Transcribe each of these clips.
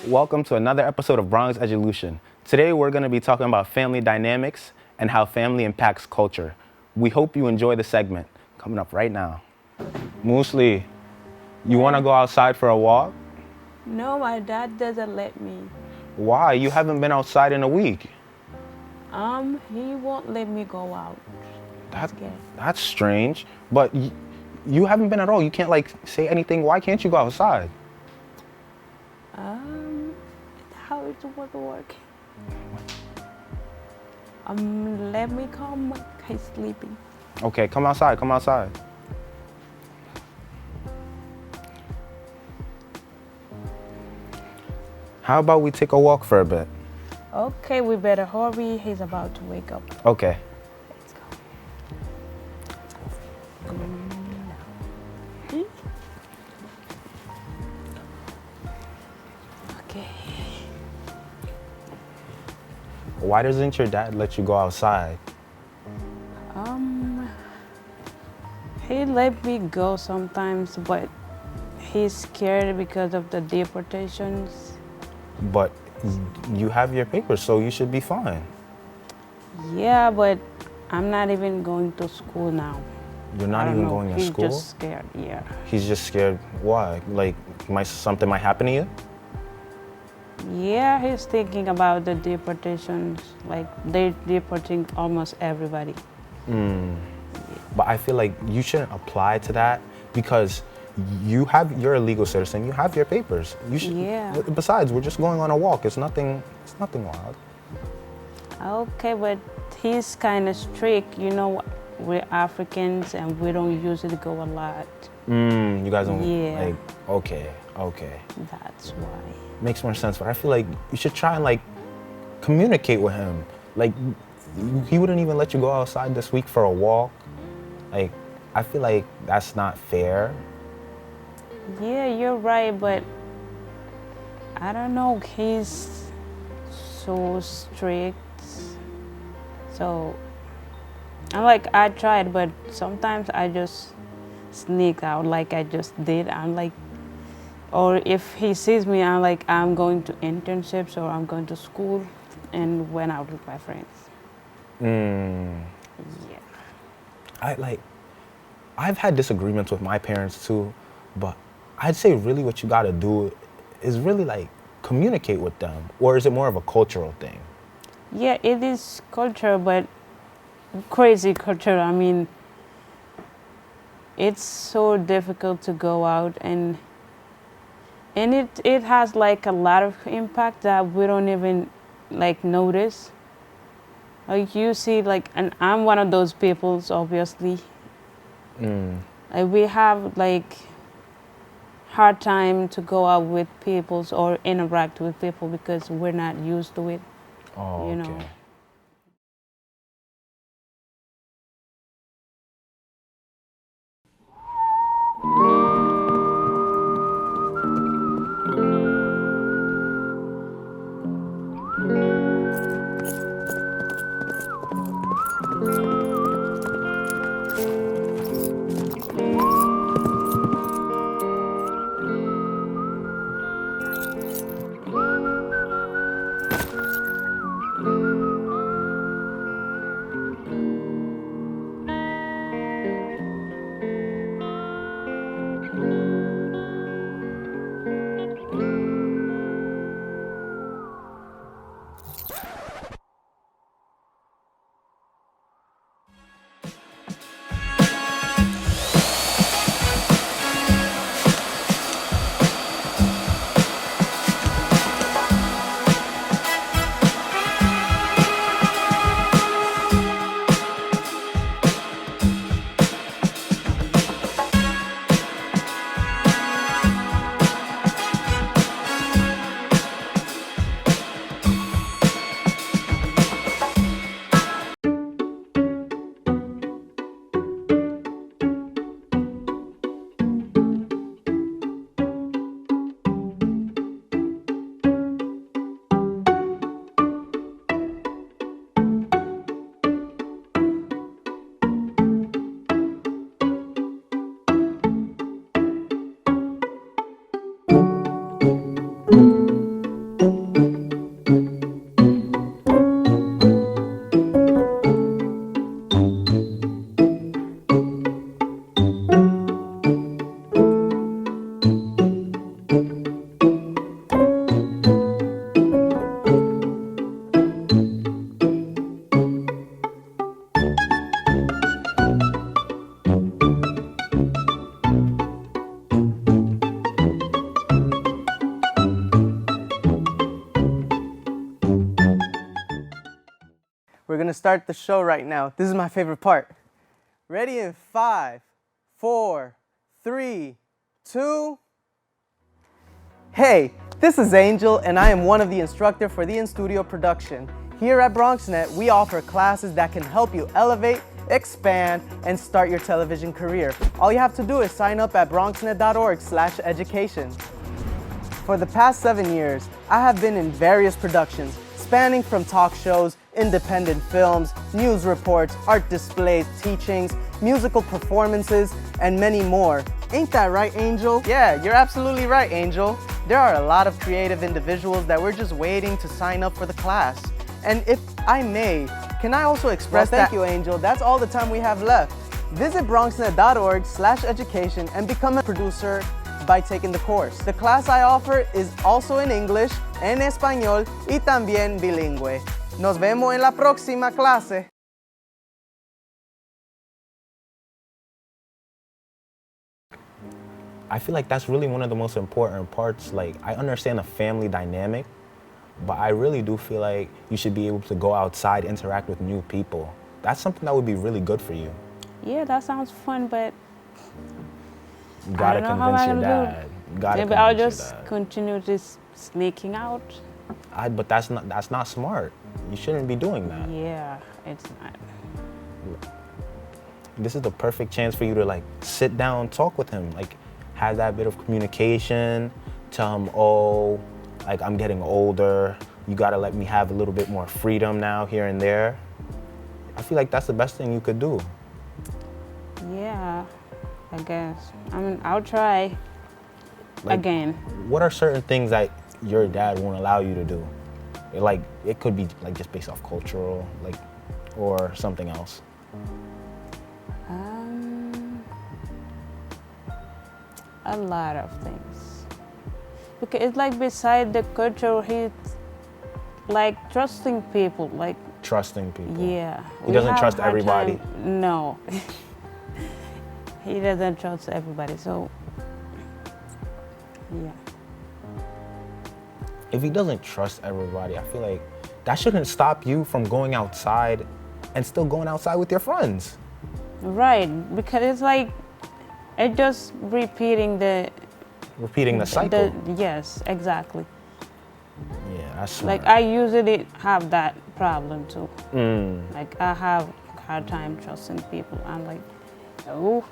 Welcome to another episode of Bronx Edulution. Today we're going to be talking about family dynamics and how family impacts culture. We hope you enjoy the segment. Coming up right now. Mously, you want to go outside for a walk? No, my dad doesn't let me. Why? You haven't been outside in a week. He won't let me go out. That's strange. But you haven't been at all. You can't say anything. Why can't you go outside? How it was working? Let me come. He's sleeping. Okay, come outside. Come outside. How about we take a walk for a bit? Okay, we better hurry. He's about to wake up. Okay. Let's go. Okay. Why doesn't your dad let you go outside? He let me go sometimes, but he's scared because of the deportations. But you have your papers, so you should be fine. Yeah, but I'm not even going to school now. You're not even going to school? He's just scared, yeah. He's just scared. Why? Something might happen to you? Yeah, he's thinking about the deportations. Like, they're deporting almost everybody. But I feel like you shouldn't apply to that because you're a legal citizen. You have your papers. You should. Yeah. Besides, we're just going on a walk. It's nothing wild. Okay, but he's kind of strict. You know, we're Africans and we don't usually go a lot. You guys don't. Yeah. Okay. That's why. Makes more sense. But I feel like you should try and communicate with him. He wouldn't even let you go outside this week for a walk. I feel like that's not fair. Yeah, you're right, but I don't know. He's so strict. So I tried, but sometimes I just sneak out like I just did. Or if he sees me, I'm going to internships or I'm going to school and went out with my friends. Yeah. I've had disagreements with my parents too, but I'd say really what you gotta do is really communicate with them. Or is it more of a cultural thing? Yeah, it is culture, but crazy culture. I mean, it's so difficult to go out and it has a lot of impact that we don't even notice. You see, and I'm one of those people, obviously. We have hard time to go out with people or interact with people because we're not used to it. Oh, you okay. know. we're gonna start the show right now. This is my favorite part. Ready in 5, 4, 3, 2. Hey, this is Angel, and I am one of the instructors for the in-studio production. Here at BronxNet, we offer classes that can help you elevate, expand, and start your television career. All you have to do is sign up at bronxnet.org/education. For the past 7 years, I have been in various productions, spanning from talk shows, independent films, news reports, art displays, teachings, musical performances, and many more. Ain't that right, Angel? Yeah, you're absolutely right, Angel. There are a lot of creative individuals that we're just waiting to sign up for the class. And if I may, can I also express thank you, Angel. That's all the time we have left. Visit bronxnet.org/education and become a producer by taking the course. The class I offer is also in English, en español y también bilingüe. Nos vemos en la próxima clase. I feel like that's really one of the most important parts. Like, I understand the family dynamic, but I really do feel like you should be able to go outside, interact with new people. That's something that would be really good for you. Yeah, that sounds fun, but You gotta I don't know how convince I'm your gonna dad. You gotta maybe I'll convince your just dad. continue this sneaking out. But that's not smart. You shouldn't be doing that. Yeah, it's not. This is the perfect chance for you to like sit down, talk with him, like have that bit of communication, tell him, oh, like I'm getting older, you gotta let me have a little bit more freedom now here and there. I feel like that's the best thing you could do. Yeah, I guess. I mean, I'll try Like, again. What are certain things that your dad won't allow you to do? Like, it could be like just based off cultural, like, or something else. A lot of things. Because it's like beside the culture, he's like trusting people, like, Trusting people. yeah. He we doesn't have trust hard everybody? time- No. He doesn't trust everybody, so, yeah. If he doesn't trust everybody, I feel like that shouldn't stop you from going outside and still going outside with your friends. Right, because it's like, it's just repeating the Repeating the cycle. Yes, exactly. Yeah, that's smart. Like I usually have that problem too. Like I have hard time trusting people. I'm like, oh,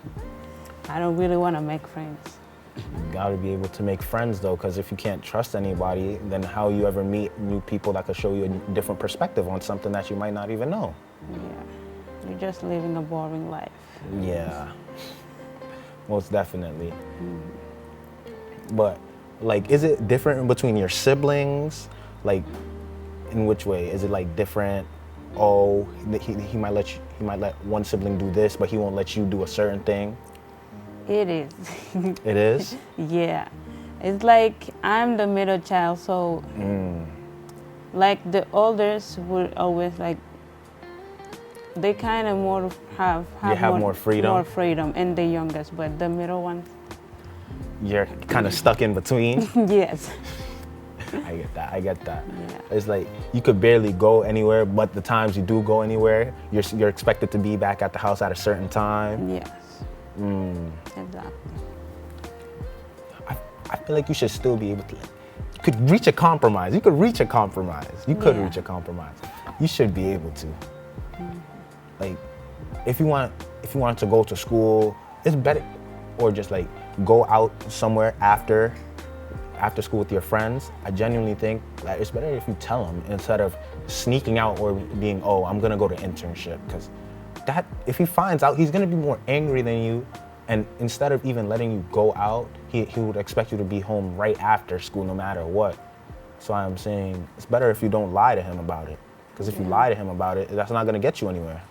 I don't really want to make friends. You gotta be able to make friends though, because if you can't trust anybody, then how you ever meet new people that could show you a different perspective on something that you might not even know? Yeah, you're just living a boring life. Yeah, most definitely. But like, is it different between your siblings? Like, in which way? Is it like different? Oh, he might let one sibling do this, but he won't let you do a certain thing. It is. It is? Yeah, it's like I'm the middle child, so like the oldest would always like. They kind of more have more freedom? More freedom, and the youngest, but the middle ones. You're kind of stuck in between. Yes. I get that. Yeah. It's like you could barely go anywhere, but the times you do go anywhere, you're expected to be back at the house at a certain time. Yes. Exactly. I feel like you should still be able to. You could reach a compromise. You could reach a compromise. You should be able to. Like, if you want to go to school, it's better, or just like go out somewhere after school with your friends. I genuinely think that it's better if you tell them instead of sneaking out or being, oh, I'm gonna go to internship, because that, if he finds out, he's gonna be more angry than you, and instead of even letting you go out, he would expect you to be home right after school no matter what. So I'm saying it's better if you don't lie to him about it, because if you lie to him about it, that's not gonna get you anywhere.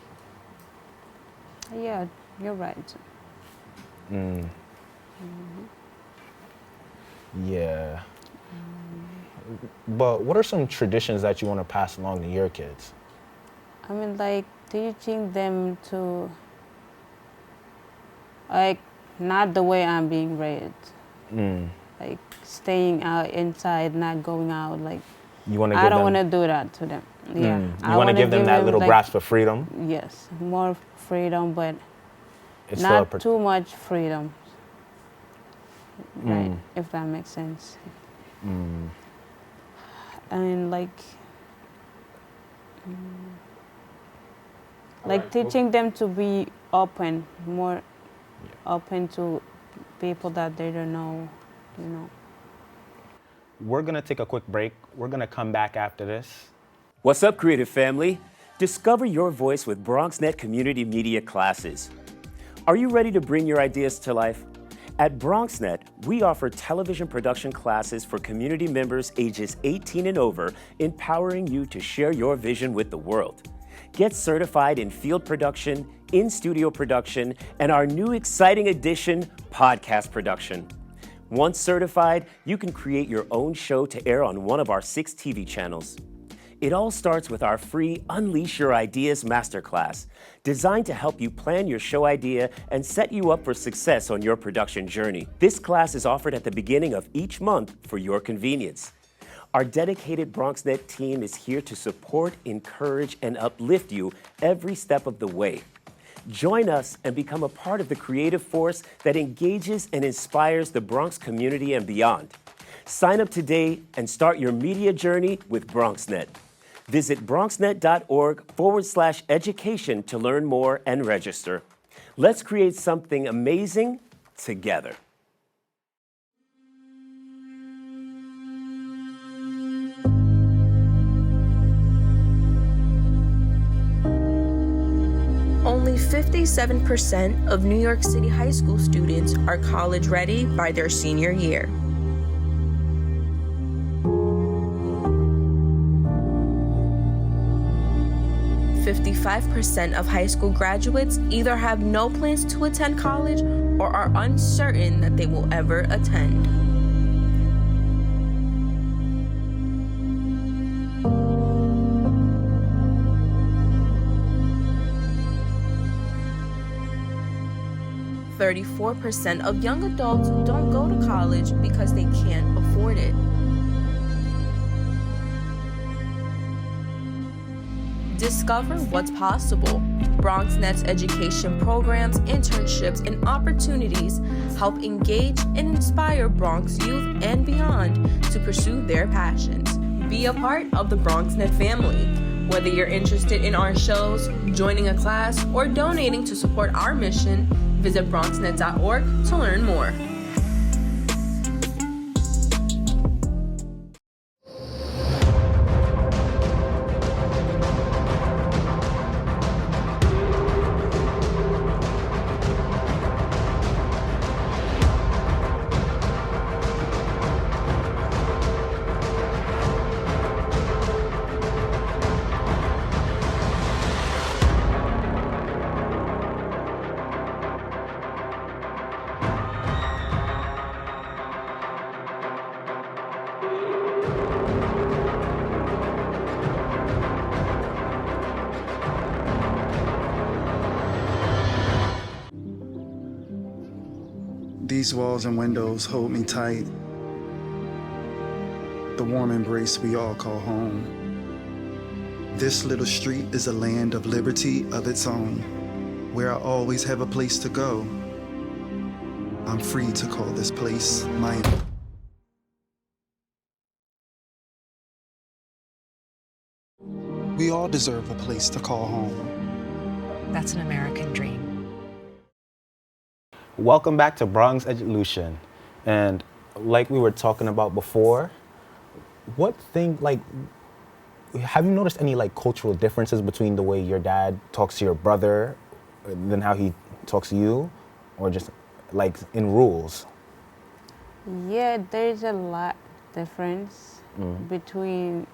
Yeah, you're right. Yeah. But what are some traditions that you want to pass along to your kids? I mean, like teaching them to, like, not the way I'm being raised. Like staying out inside, not going out. Like, You want to I don't want to do that to them. Yeah. You I want to wanna give them that little like, grasp of freedom? yes, more freedom, but It's still a not too much freedom. Right, if that makes sense. And like teaching them to be open, more open to people that they don't know, you know. We're going to take a quick break. We're going to come back after this. What's up, creative family? Discover your voice with BronxNet Community Media classes. Are you ready to bring your ideas to life? At BronxNet, we offer television production classes for community members ages 18 and over, empowering you to share your vision with the world. Get certified in field production, in-studio production, and our new exciting addition, podcast production. Once certified, you can create your own show to air on one of our 6 TV channels. It all starts with our free Unleash Your Ideas Masterclass, designed to help you plan your show idea and set you up for success on your production journey. This class is offered at the beginning of each month for your convenience. Our dedicated BronxNet team is here to support, encourage, and uplift you every step of the way. Join us and become a part of the creative force that engages and inspires the Bronx community and beyond. Sign up today and start your media journey with BronxNet. Visit bronxnet.org/education to learn more and register. Let's create something amazing together. Only 57% of New York City high school students are college ready by their senior year. .55% of high school graduates either have no plans to attend college or are uncertain that they will ever attend. .34% of young adults don't go to college because they can't afford it. Discover what's possible. BronxNet's education programs, internships, and opportunities help engage and inspire Bronx youth and beyond to pursue their passions. Be a part of the BronxNet family. Whether you're interested in our shows, joining a class, or donating to support our mission, visit bronxnet.org to learn more. These walls and windows hold me tight. The warm embrace we all call home. This little street is a land of liberty of its own, where I always have a place to go. I'm free to call this place my own. We all deserve a place to call home. That's an American dream. Welcome back to Bronx Edulution. And like we were talking about before, have you noticed any cultural differences between the way your dad talks to your brother than how he talks to you, or just in rules? Yeah, there's a lot difference between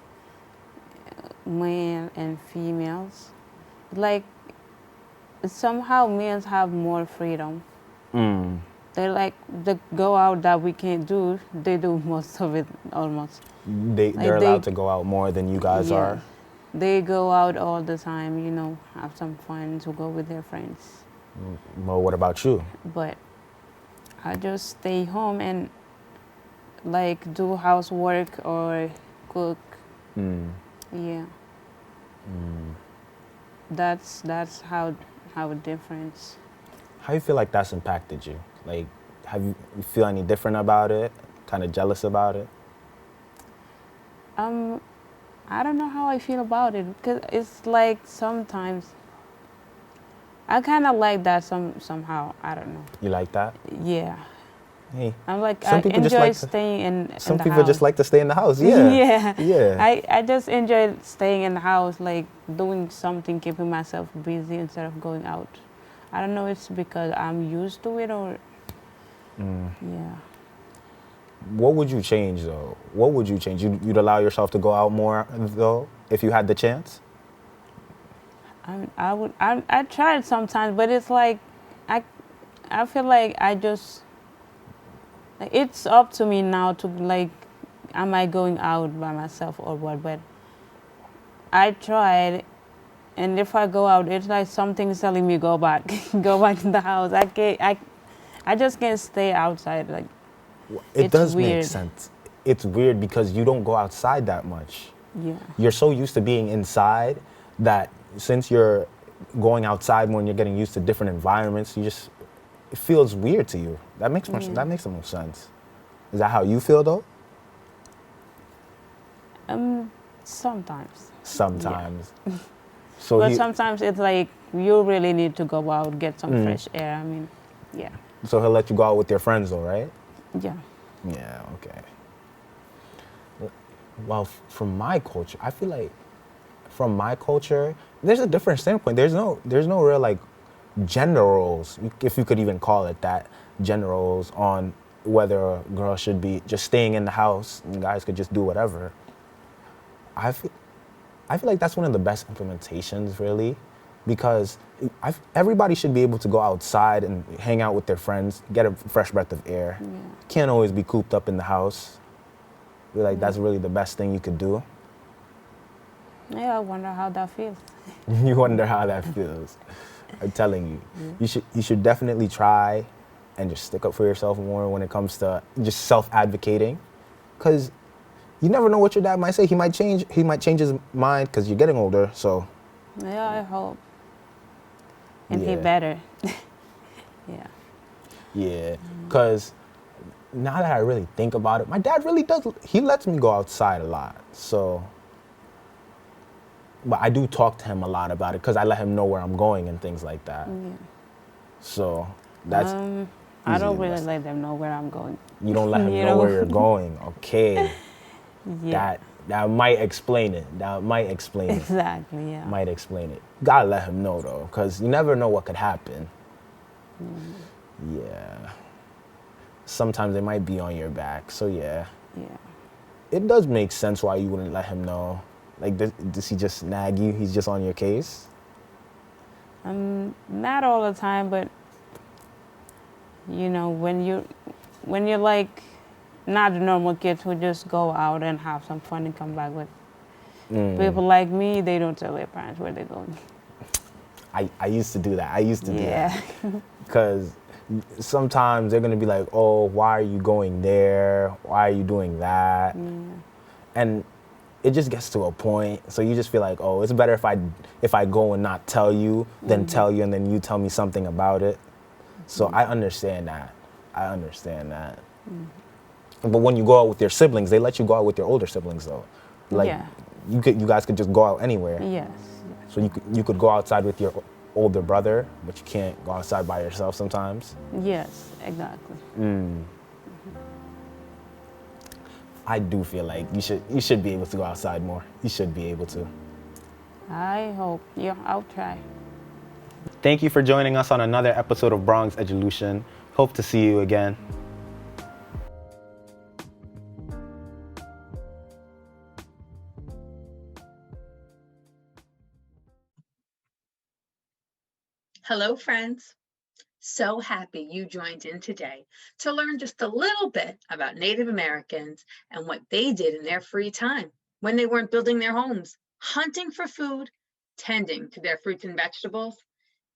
male and females. Somehow males have more freedom. They go out that we can't do. They do most of it almost. They're allowed to go out more than you guys are? They go out all the time, have some fun, to go with their friends. Well, what about you? But I just stay home and do housework or cook. Yeah. That's how it difference. How you feel like that's impacted you? Like, you feel any different about it? Kind of jealous about it? I don't know how I feel about it because it's like sometimes I kind of like that somehow. I don't know. You like that? Yeah. Hey, I'm like some I people just enjoy like to- staying in some the people house. just like to stay in the house. Yeah. Yeah. Yeah. I just enjoy staying in the house, like doing something, keeping myself busy instead of going out. I don't know. It's because I'm used to it or. Yeah. What would you change though? What would you change? You'd allow yourself to go out more though, if you had the chance? I try it sometimes, but it's like I I feel like it's up to me now to like, am I going out by myself or what? But I tried, and if I go out, it's like something's telling me go back, go back in the house. I just can't stay outside. Like It it's does make weird. sense. It's weird because you don't go outside that much. Yeah. You're so used to being inside that since you're going outside more and you're getting used to different environments, it feels weird to you. That makes that makes the most sense. Is that how you feel though? Sometimes. Sometimes. So But sometimes it's like you really need to go out, get some Mm. fresh air. I mean, yeah, so he'll let you go out with your friends though, right? yeah. Yeah, okay. Well, from my culture, I feel like from my culture, there's a different standpoint. There's no real like gender roles, if you could even call it that, gender roles on whether a girl should be just staying in the house and guys could just do whatever. I feel I feel like that's one of the best implementations, really, because everybody should be able to go outside and hang out with their friends, get a fresh breath of air. Yeah. Can't always be cooped up in the house. I feel like that's really the best thing you could do. Yeah, I wonder how that feels. You wonder how that feels. I'm telling you, you should definitely try and just stick up for yourself more when it comes to just self-advocating, because you never know what your dad might say. He might change his mind because you're getting older. So Yeah, I hope. And he Yeah. better. Yeah. yeah, because now that I really think about it, my dad really does. He lets me go outside a lot. So, but I do talk to him a lot about it because I let him know where I'm going and things like that. Yeah. So that's I easily don't the really best. let them know where I'm going. You don't let him You know know? where you're going. Okay. Yeah. That might explain it. That might explain it. Exactly. Yeah. Might explain it. Gotta let him know though, because you never know what could happen. Yeah. Sometimes they might be on your back. So yeah, Yeah. it does make sense why you wouldn't let him know. Like, does he just nag you? He's just on your case? Not all the time, but you know, when you're like not the normal kids who just go out and have some fun and come back with people like me, they don't tell their parents where they're going. I used to do that. I used to do that. Yeah. Because sometimes they're going to be like, oh, why are you going there? Why are you doing that? And it just gets to a point. So you just feel like, oh, it's better if I go and not tell you than tell you and then you tell me something about it. So I understand that. I understand that. But when you go out with your siblings, they let you go out with your older siblings though. Like Yeah. you guys could just go out anywhere. Yes. So you could go outside with your older brother, but you can't go outside by yourself sometimes. Yes. Exactly. I do feel like you should be able to go outside more. You should be able to. I hope. Yeah. I'll try. Thank you for joining us on another episode of Bronx Edulution. Hope to see you again. Hello, friends. So happy you joined in today to learn just a little bit about Native Americans and what they did in their free time when they weren't building their homes, hunting for food, tending to their fruits and vegetables,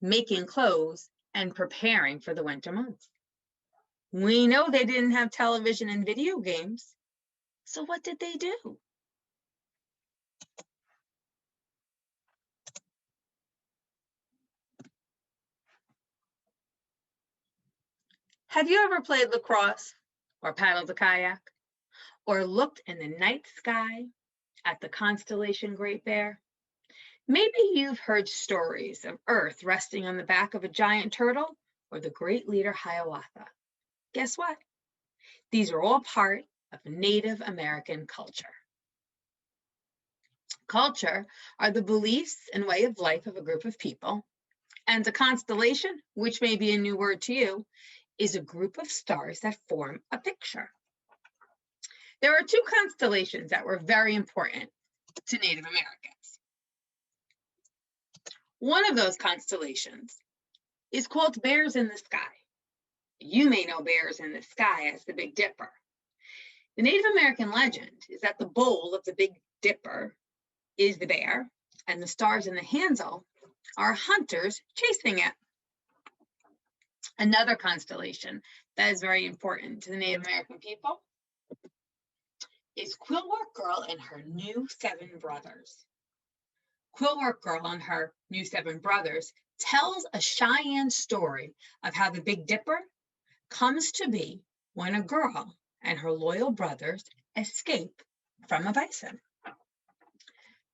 making clothes, and preparing for the winter months. We know they didn't have television and video games. So what did they do? Have you ever played lacrosse or paddled a kayak or looked in the night sky at the constellation Great Bear? Maybe you've heard stories of Earth resting on the back of a giant turtle or the great leader Hiawatha. Guess what? These are all part of Native American culture. Culture are the beliefs and way of life of a group of people. And a constellation, which may be a new word to you, is a group of stars that form a picture. There are two constellations that were very important to Native Americans. One of those constellations is called Bears in the Sky. You may know Bears in the Sky as the Big Dipper. The Native American legend is that the bowl of the Big Dipper is the bear, and the stars in the handle are hunters chasing it. Another constellation that is very important to the Native American people is Quillwork Girl and her new 7 brothers. Quillwork Girl and her new 7 brothers tells a Cheyenne story of how the Big Dipper comes to be when a girl and her loyal brothers escape from a bison.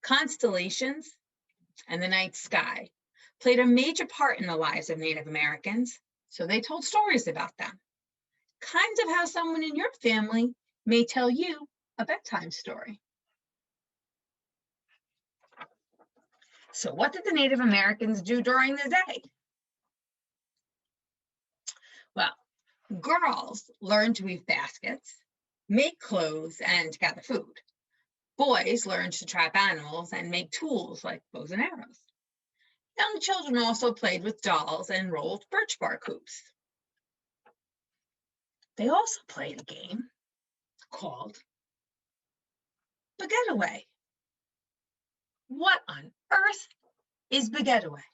Constellations and the night sky played a major part in the lives of Native Americans, so they told stories about them. Kinds of how someone in your family may tell you a bedtime story. So what did the Native Americans do during the day? Well, girls learned to weave baskets, make clothes, and gather food. Boys learned to trap animals and make tools like bows and arrows. Young children also played with dolls and rolled birch bark hoops. They also played a game called Baguette-away. What on earth is Baguette-away?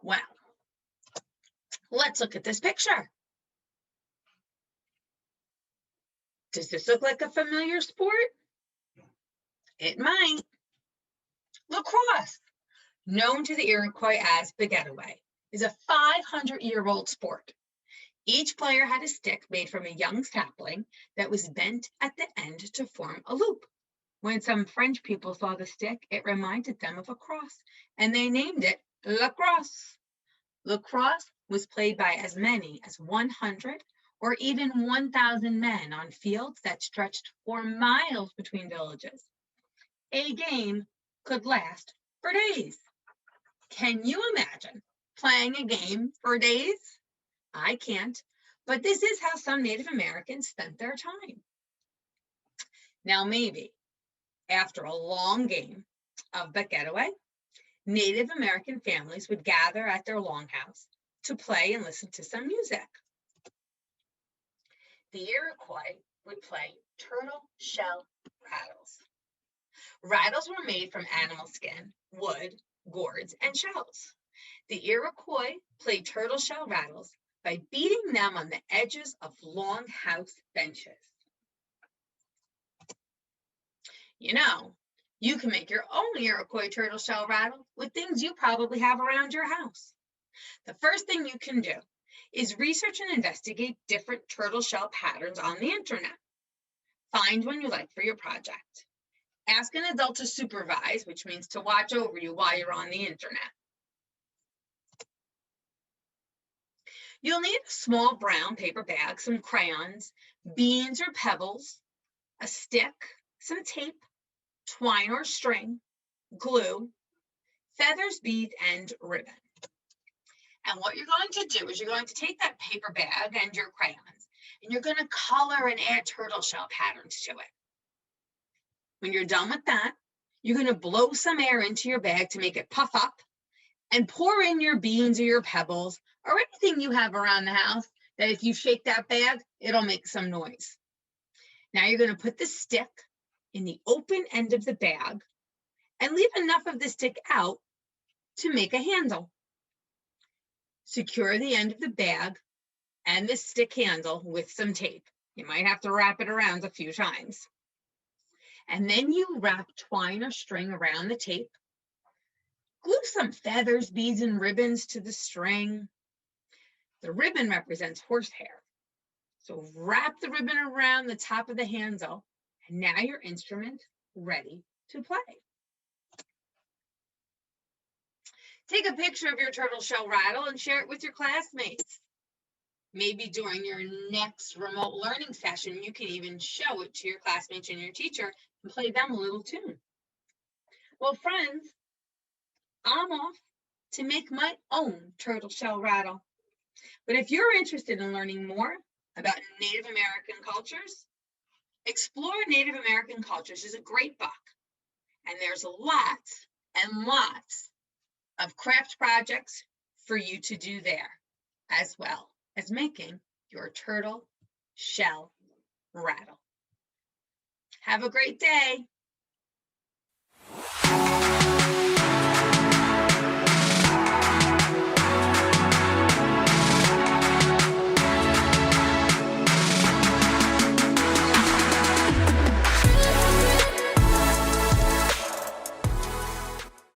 Well, let's look at this picture. Does this look like a familiar sport? It might. Lacrosse, known to the Iroquois as Baguette-away, is a 500-year-old sport. Each player had a stick made from a young sapling that was bent at the end to form a loop. When some French people saw the stick, it reminded them of a cross, and they named it lacrosse. Lacrosse was played by as many as 100 or even 1,000 men on fields that stretched for miles between villages. A game could last for days. Can you imagine playing a game for days? I can't, but this is how some Native Americans spent their time. Now, maybe after a long game of Baguette-away, Native American families would gather at their longhouse to play and listen to some music. The Iroquois would play turtle shell rattles. Rattles were made from animal skin, wood, gourds, and shells. The Iroquois played turtle shell rattles by beating them on the edges of longhouse benches. You know, you can make your own Iroquois turtle shell rattle with things you probably have around your house. The first thing you can do is research and investigate different turtle shell patterns on the internet. Find one you like for your project. Ask an adult to supervise, which means to watch over you while you're on the internet. You'll need a small brown paper bag, some crayons, beans or pebbles, a stick, some tape, twine or string, glue, feathers, beads, and ribbon. And what you're going to do is you're going to take that paper bag and your crayons, and you're going to color and add turtle shell patterns to it. When you're done with that, you're going to blow some air into your bag to make it puff up and pour in your beans or your pebbles or anything you have around the house that if you shake that bag, it'll make some noise. Now you're going to put the stick in the open end of the bag and leave enough of the stick out to make a handle. Secure the end of the bag and the stick handle with some tape. You might have to wrap it around a few times. And then you wrap twine or string around the tape. Glue some feathers, beads, and ribbons to the string. The ribbon represents horsehair. So wrap the ribbon around the top of the handle, and now your instrument ready to play. Take a picture of your turtle shell rattle and share it with your classmates. Maybe during your next remote learning session, you can even show it to your classmates and your teacher and play them a little tune. Well, friends, I'm off to make my own turtle shell rattle. But if you're interested in learning more about Native American cultures, Explore Native American Cultures is a great book. And there's lots and lots of craft projects for you to do there, as well as making your turtle shell rattle. Have a great day.